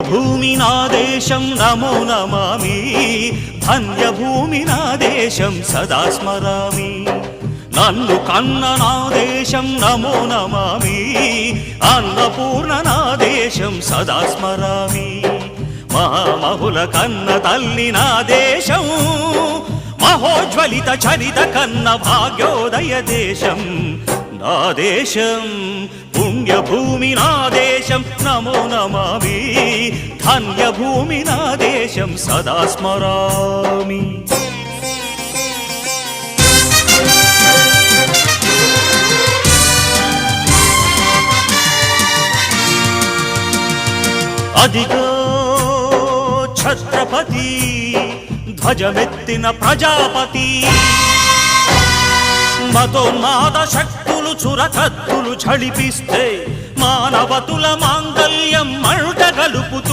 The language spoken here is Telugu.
పుణ్యభూమి నా దేశం నమో నమామి, ధన్యభూమి నా దేశం సదా స్మరామి. నన్ను కన్న నా దేశం నమో నమామి, అన్నపూర్ణ నా దేశం సదా స్మరామి. మహామహుల కన్న తల్లి నా దేశం, మహోజ్వలిత చరిత కన్న భాగ్యోదయ దేశం నా దేశం. పుణ్యభూమి నా దేశం నమో నమామి, ధన్యభూమి నా దేశం సదా స్మరామి. అదిగో ఛత్రపతి ధ్వజమెత్తిన ప్రజాపతి, మతోన్మాద శక్తులు చురకత్తులు ఝళిపిస్తే మానవతుల మాంగల్యం మంట గలుపుతూ